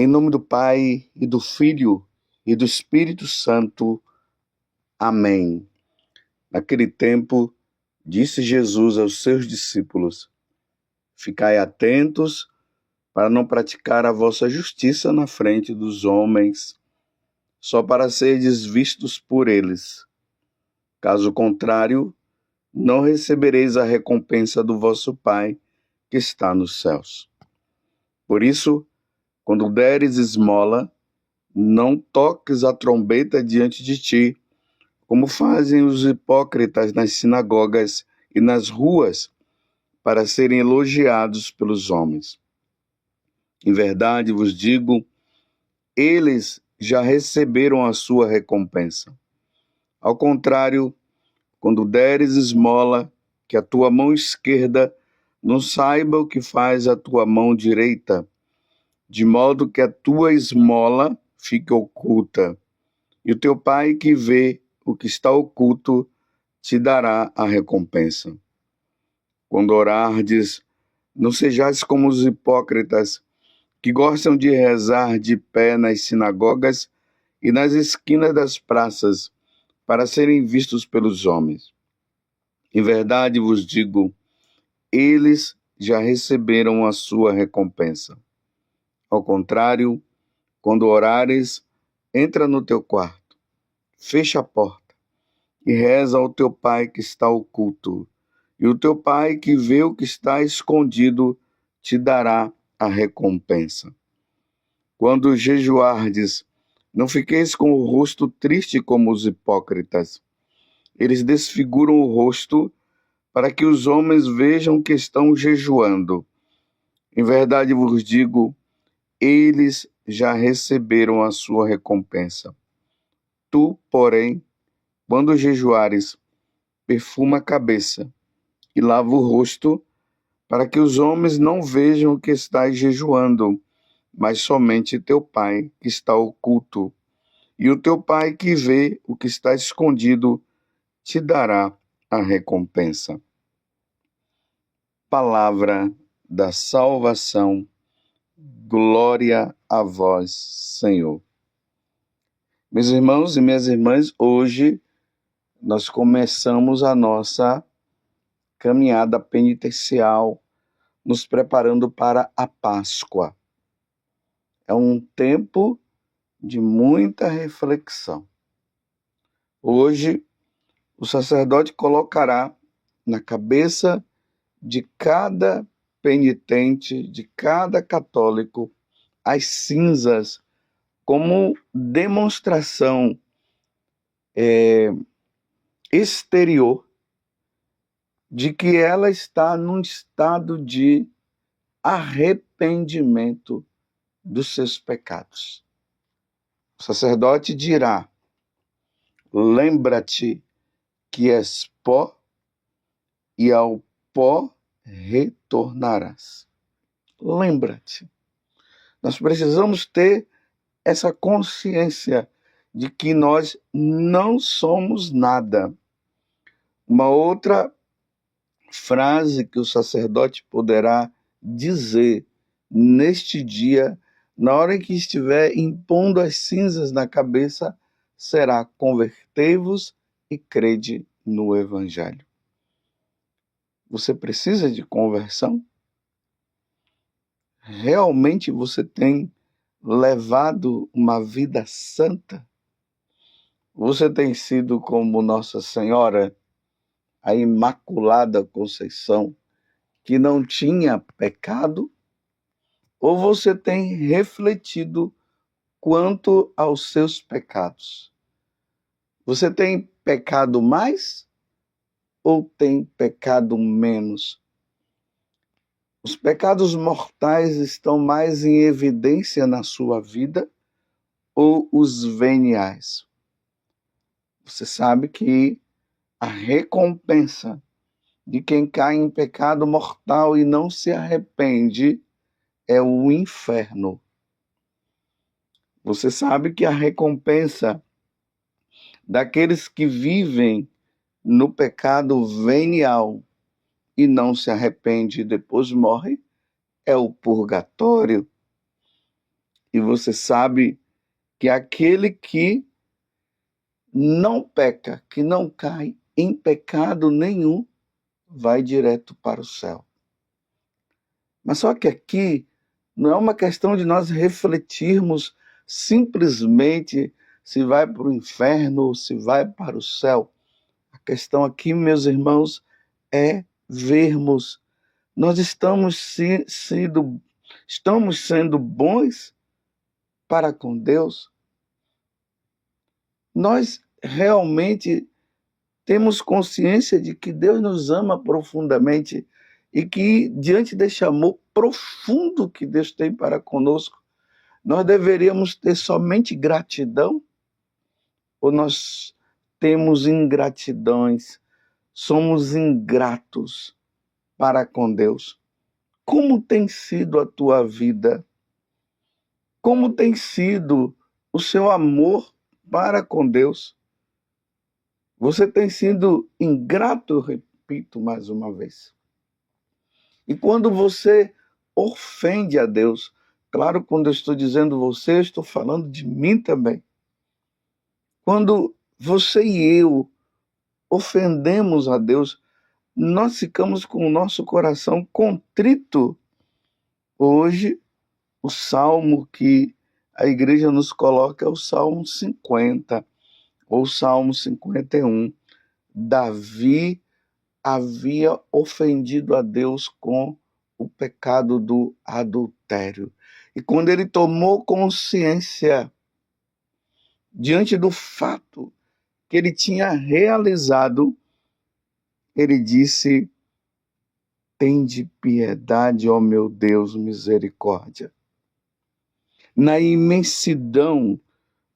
Em nome do Pai, e do Filho, e do Espírito Santo. Amém. Naquele tempo, disse Jesus aos seus discípulos: Ficai atentos para não praticar a vossa justiça na frente dos homens, só para serdes vistos por eles. Caso contrário, não recebereis a recompensa do vosso Pai que está nos céus. Por isso, quando deres esmola, não toques a trombeta diante de ti, como fazem os hipócritas nas sinagogas e nas ruas, para serem elogiados pelos homens. Em verdade vos digo, eles já receberam a sua recompensa. Ao contrário, quando deres esmola, que a tua mão esquerda não saiba o que faz a tua mão direita, de modo que a tua esmola fique oculta, e o teu Pai que vê o que está oculto te dará a recompensa. Quando orardes, não sejais como os hipócritas, que gostam de rezar de pé nas sinagogas e nas esquinas das praças, para serem vistos pelos homens. Em verdade vos digo, eles já receberam a sua recompensa. Ao contrário, quando orares, entra no teu quarto, fecha a porta e reza ao teu Pai que está oculto, e o teu Pai que vê o que está escondido te dará a recompensa. Quando jejuardes, não fiqueis com o rosto triste como os hipócritas. Eles desfiguram o rosto para que os homens vejam que estão jejuando. Em verdade vos digo, eles já receberam a sua recompensa. Tu, porém, quando jejuares, perfuma a cabeça e lava o rosto, para que os homens não vejam que estás jejuando, mas somente teu Pai que está oculto. E o teu Pai que vê o que está escondido te dará a recompensa. Palavra da salvação. Glória a vós, Senhor. Meus irmãos e minhas irmãs, hoje nós começamos a nossa caminhada penitencial, nos preparando para a Páscoa. É um tempo de muita reflexão. Hoje, o sacerdote colocará na cabeça de cada penitente, de cada católico, as cinzas como demonstração exterior de que ela está num estado de arrependimento dos seus pecados. O sacerdote dirá: lembra-te que és pó e ao pó retornarás. Lembra-te. Nós precisamos ter essa consciência de que nós não somos nada. Uma outra frase que o sacerdote poderá dizer neste dia, na hora em que estiver impondo as cinzas na cabeça, será: convertei-vos e crede no Evangelho. Você precisa de conversão? Realmente você tem levado uma vida santa? Você tem sido como Nossa Senhora, a Imaculada Conceição, que não tinha pecado? Ou você tem refletido quanto aos seus pecados? Você tem pecado mais ou tem pecado menos? Os pecados mortais estão mais em evidência na sua vida ou os veniais? Você sabe que a recompensa de quem cai em pecado mortal e não se arrepende é o inferno. Você sabe que a recompensa daqueles que vivem no pecado venial e não se arrepende e depois morre é o purgatório. E você sabe que aquele que não peca, que não cai em pecado nenhum, vai direto para o céu. Mas só que aqui não é uma questão de nós refletirmos simplesmente se vai para o inferno ou se vai para o céu. A questão aqui, meus irmãos, é vermos. Nós estamos sendo bons para com Deus? Nós realmente temos consciência de que Deus nos ama profundamente e que, diante deste amor profundo que Deus tem para conosco, nós deveríamos ter somente gratidão? Ou nós temos ingratidões, somos ingratos para com Deus? Como tem sido a tua vida? Como tem sido o seu amor para com Deus? Você tem sido ingrato, eu repito mais uma vez. E quando você ofende a Deus, claro, quando eu estou dizendo você, eu estou falando de mim também. Quando você e eu ofendemos a Deus, nós ficamos com o nosso coração contrito. Hoje, o salmo que a igreja nos coloca é o Salmo 50, ou Salmo 51. Davi havia ofendido a Deus com o pecado do adultério. E quando ele tomou consciência diante do fato que ele tinha realizado, ele disse: tende piedade, ó meu Deus, misericórdia. Na imensidão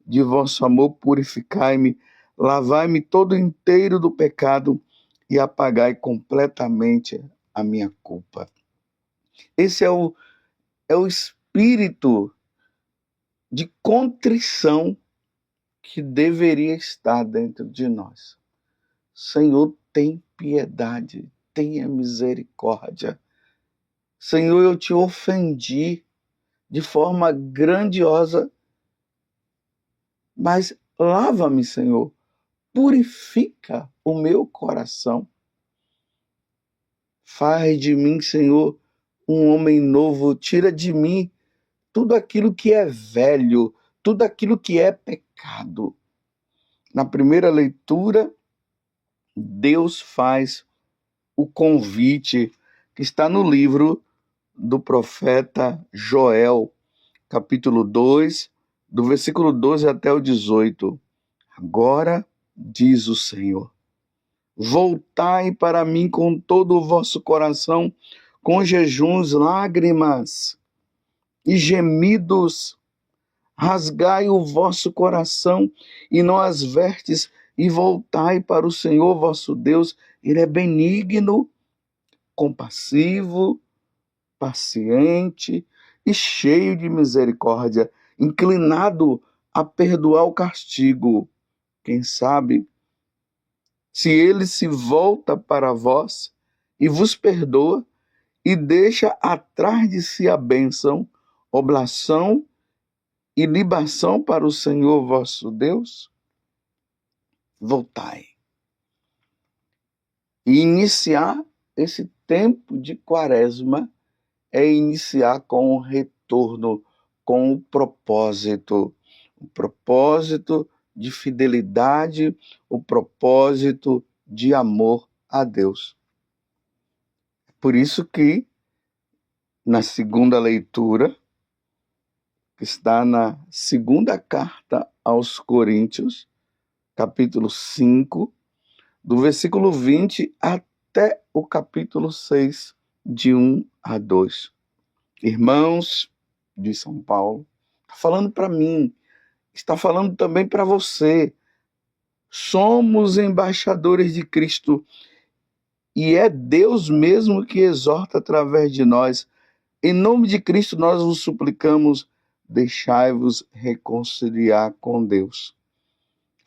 de vosso amor, purificai-me, lavai-me todo inteiro do pecado e apagai completamente a minha culpa. Esse é o espírito de contrição que deveria estar dentro de nós. Senhor, tem piedade, tenha misericórdia. Senhor, eu te ofendi de forma grandiosa, mas lava-me, Senhor, purifica o meu coração. Faz de mim, Senhor, um homem novo, tira de mim tudo aquilo que é velho, tudo aquilo que é pecado. Na primeira leitura, Deus faz o convite que está no livro do profeta Joel, capítulo 2, do versículo 12 até o 18. Agora, diz o Senhor, voltai para mim com todo o vosso coração, com jejuns, lágrimas e gemidos. Rasgai o vosso coração e não as vertes, e voltai para o Senhor vosso Deus. Ele é benigno, compassivo, paciente e cheio de misericórdia, inclinado a perdoar o castigo. Quem sabe, se ele se volta para vós e vos perdoa e deixa atrás de si a bênção, oblação e libação para o Senhor vosso Deus, voltai. E iniciar esse tempo de quaresma é iniciar com o retorno, com o propósito de fidelidade, o propósito de amor a Deus. Por isso que, na segunda leitura, que está na segunda carta aos Coríntios, capítulo 5, do versículo 20 até o capítulo 6, de 1 a 2. Irmãos de São Paulo, está falando para mim, está falando também para você. Somos embaixadores de Cristo e é Deus mesmo que exorta através de nós. Em nome de Cristo nós vos suplicamos, deixai-vos reconciliar com Deus.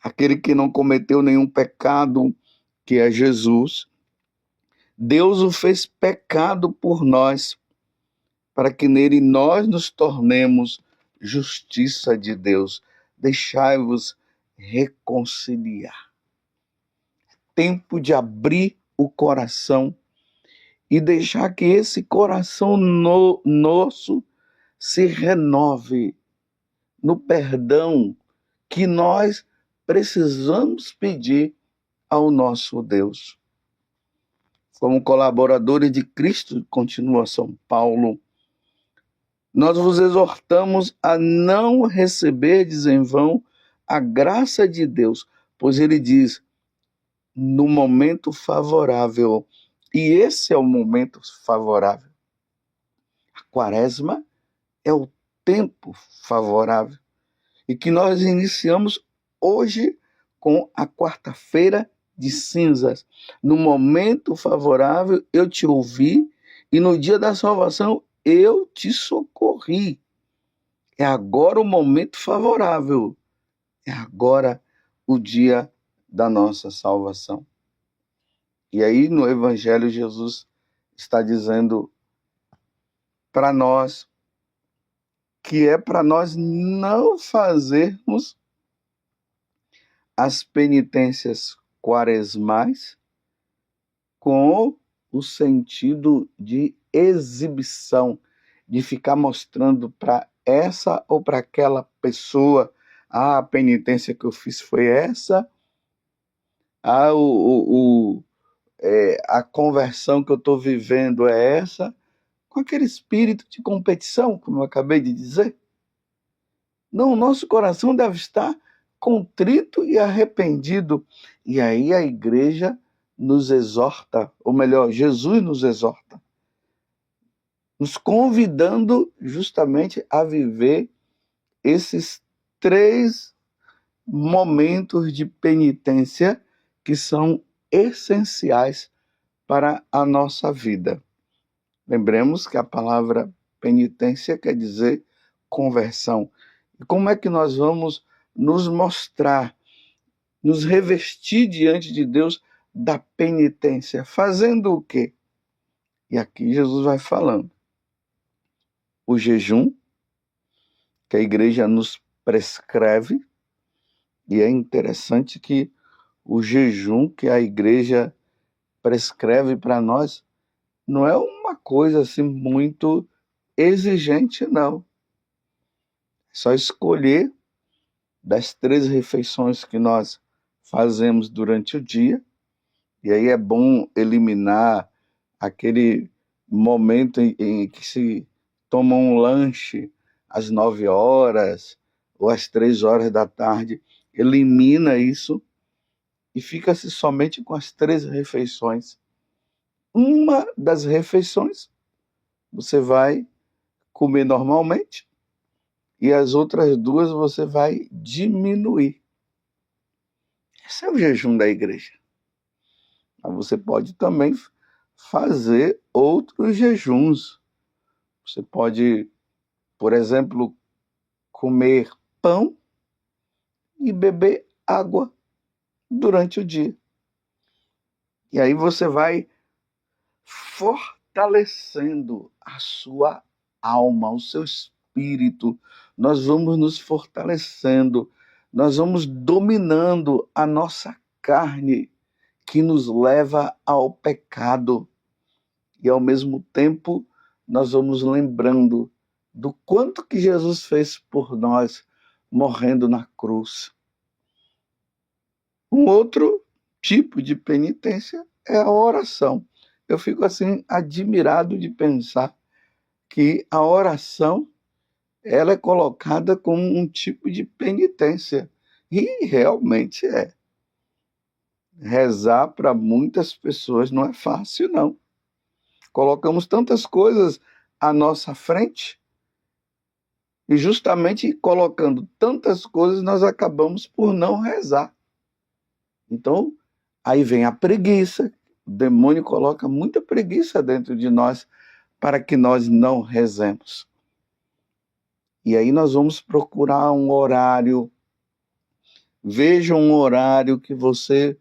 Aquele que não cometeu nenhum pecado, que é Jesus, Deus o fez pecado por nós, para que nele nós nos tornemos justiça de Deus. Deixai-vos reconciliar. Tempo de abrir o coração e deixar que esse coração nosso se renove no perdão que nós precisamos pedir ao nosso Deus. Como colaboradores de Cristo, continua São Paulo, nós vos exortamos a não receberdes em vão a graça de Deus, pois ele diz, no momento favorável, e esse é o momento favorável. A quaresma é o tempo favorável, e que nós iniciamos hoje com a quarta-feira de cinzas. No momento favorável, eu te ouvi, e no dia da salvação, eu te socorri. É agora o momento favorável. É agora o dia da nossa salvação. E aí, no Evangelho, Jesus está dizendo para nós que é para nós não fazermos as penitências quaresmais com o sentido de exibição, de ficar mostrando para essa ou para aquela pessoa, a penitência que eu fiz foi essa, a conversão que eu estou vivendo é essa, com aquele espírito de competição, como eu acabei de dizer. Não, o nosso coração deve estar contrito e arrependido. E aí a igreja nos exorta, ou melhor, Jesus nos exorta, nos convidando justamente a viver esses 3 momentos de penitência que são essenciais para a nossa vida. Lembremos que a palavra penitência quer dizer conversão. E como é que nós vamos nos mostrar, nos revestir diante de Deus da penitência? Fazendo o quê? E aqui Jesus vai falando. O jejum, que a igreja nos prescreve, e é interessante que o jejum que a igreja prescreve para nós não é uma coisa assim muito exigente, não. É só escolher das 3 refeições que nós fazemos durante o dia, e aí é bom eliminar aquele momento em que se toma um lanche às 9 horas ou às 3 horas da tarde, elimina isso e fica-se somente com as 3 refeições. Uma das refeições você vai comer normalmente e as outras 2 você vai diminuir. Esse é o jejum da igreja. Mas você pode também fazer outros jejuns. Você pode, por exemplo, comer pão e beber água durante o dia. E aí você vai fortalecendo a sua alma, o seu espírito. Nós vamos nos fortalecendo, nós vamos dominando a nossa carne, que nos leva ao pecado. E ao mesmo tempo, nós vamos lembrando do quanto que Jesus fez por nós, morrendo na cruz. Um outro tipo de penitência é a oração. Eu fico assim admirado de pensar que a oração ela é colocada como um tipo de penitência. E realmente é. Rezar para muitas pessoas não é fácil, não. Colocamos tantas coisas à nossa frente e justamente colocando tantas coisas nós acabamos por não rezar. Então, aí vem a preguiça. O demônio coloca muita preguiça dentro de nós para que nós não rezemos. E aí nós vamos procurar um horário. Veja um horário que você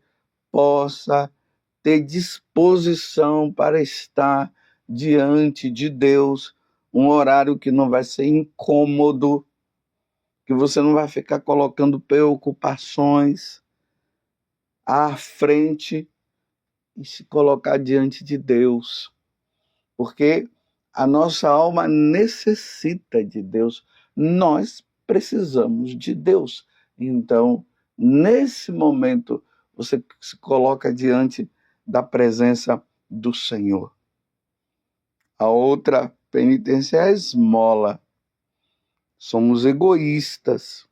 possa ter disposição para estar diante de Deus, um horário que não vai ser incômodo, que você não vai ficar colocando preocupações à frente e se colocar diante de Deus, porque a nossa alma necessita de Deus, nós precisamos de Deus. Então, nesse momento, você se coloca diante da presença do Senhor. A outra penitência é a esmola. Somos egoístas.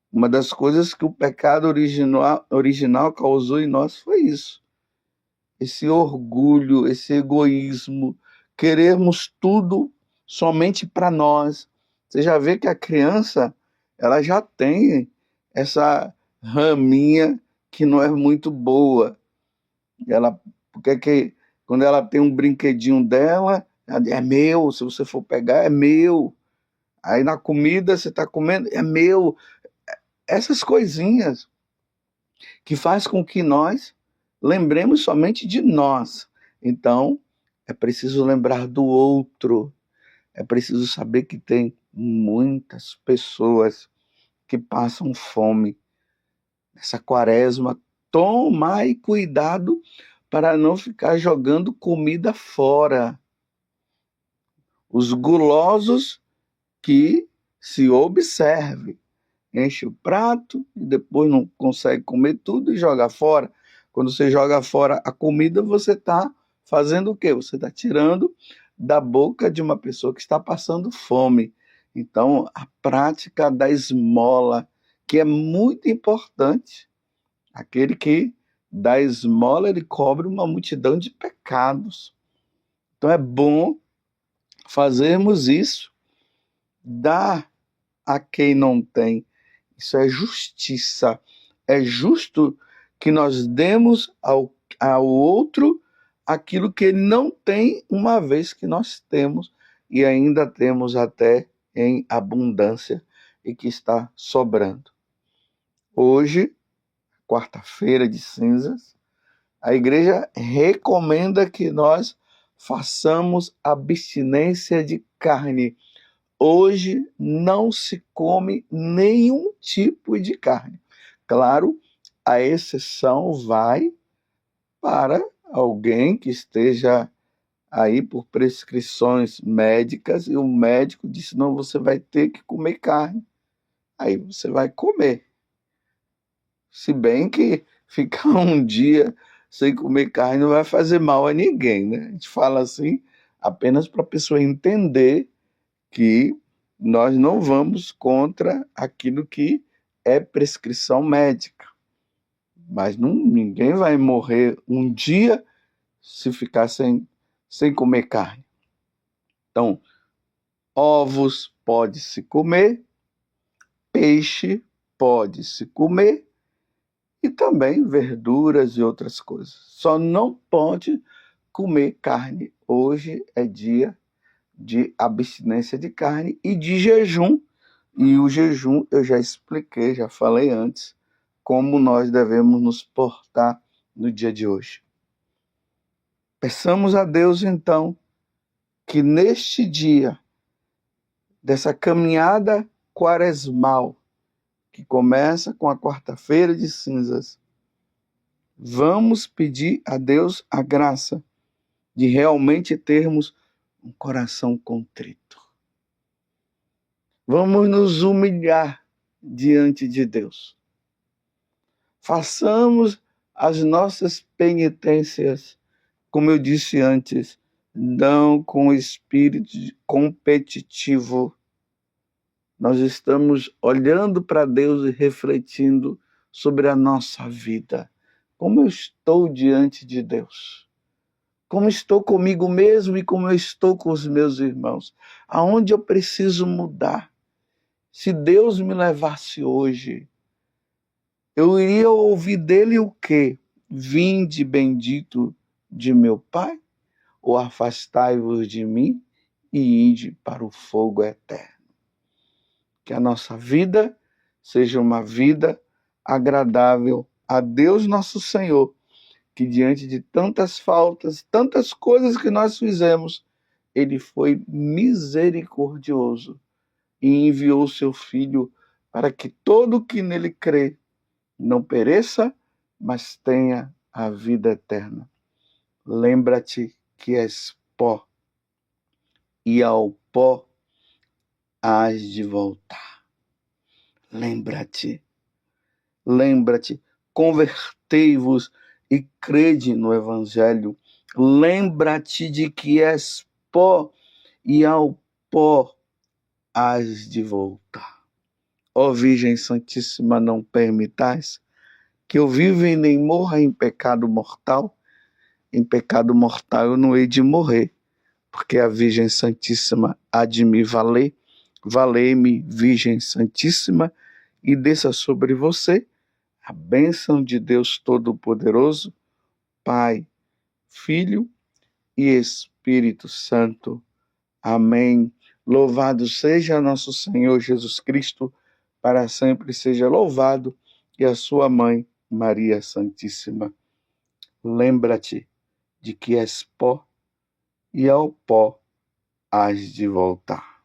Uma das coisas que o pecado original causou em nós foi isso. Esse orgulho, esse egoísmo, querermos tudo somente para nós. Você já vê que a criança, ela já tem essa raminha que não é muito boa. Porque quando ela tem um brinquedinho dela, ela diz, é meu, se você for pegar, é meu. Aí na comida você está comendo, é meu. Essas coisinhas que faz com que nós lembremos somente de nós. Então, é preciso lembrar do outro. É preciso saber que tem muitas pessoas que passam fome. Nessa quaresma, tomai cuidado para não ficar jogando comida fora. Os gulosos que se observem. Enche o prato e depois não consegue comer tudo e joga fora. Quando você joga fora a comida, você está fazendo o quê? Você está tirando da boca de uma pessoa que está passando fome. Então, a prática da esmola, que é muito importante. Aquele que dá esmola, ele cobre uma multidão de pecados. Então, é bom fazermos isso, dar a quem não tem. Isso é justiça. É justo que nós demos ao outro aquilo que ele não tem, uma vez que nós temos, e ainda temos até em abundância e que está sobrando. Hoje, quarta-feira de cinzas, a igreja recomenda que nós façamos abstinência de carne. Hoje não se come nenhum tipo de carne. Claro, a exceção vai para alguém que esteja aí por prescrições médicas e o médico disse, não, você vai ter que comer carne. Aí você vai comer. Se bem que ficar um dia sem comer carne não vai fazer mal a ninguém, né? A gente fala assim apenas para a pessoa entender que nós não vamos contra aquilo que é prescrição médica. Mas ninguém vai morrer um dia se ficar sem comer carne. Então, ovos pode-se comer, peixe pode-se comer e também verduras e outras coisas. Só não pode comer carne. Hoje é dia de abstinência de carne e de jejum. E o jejum eu já expliquei, já falei antes, como nós devemos nos portar no dia de hoje. Peçamos a Deus, então, que neste dia, dessa caminhada quaresmal, que começa com a quarta-feira de cinzas, vamos pedir a Deus a graça de realmente termos um coração contrito. Vamos nos humilhar diante de Deus. Façamos as nossas penitências, como eu disse antes, não com espírito competitivo. Nós estamos olhando para Deus e refletindo sobre a nossa vida. Como eu estou diante de Deus? Como estou comigo mesmo e como eu estou com os meus irmãos? Aonde eu preciso mudar? Se Deus me levasse hoje, eu iria ouvir dele o quê? Vinde bendito de meu Pai, ou afastai-vos de mim e ide para o fogo eterno. Que a nossa vida seja uma vida agradável a Deus nosso Senhor, que diante de tantas faltas, tantas coisas que nós fizemos, Ele foi misericordioso e enviou seu Filho para que todo que nele crê não pereça, mas tenha a vida eterna. Lembra-te que és pó, e ao pó hás de voltar. Lembra-te, convertei-vos e crede no Evangelho. Lembra-te de que és pó, e ao pó hás de voltar. Ó Virgem Santíssima, não permitais que eu viva e nem morra em pecado mortal. Em pecado mortal eu não hei de morrer, porque a Virgem Santíssima há de me valer. Valei-me, Virgem Santíssima, e desça sobre você a bênção de Deus Todo-Poderoso, Pai, Filho e Espírito Santo. Amém. Louvado seja nosso Senhor Jesus Cristo, para sempre seja louvado, e a sua mãe, Maria Santíssima. Lembra-te de que és pó, e ao pó hás de voltar.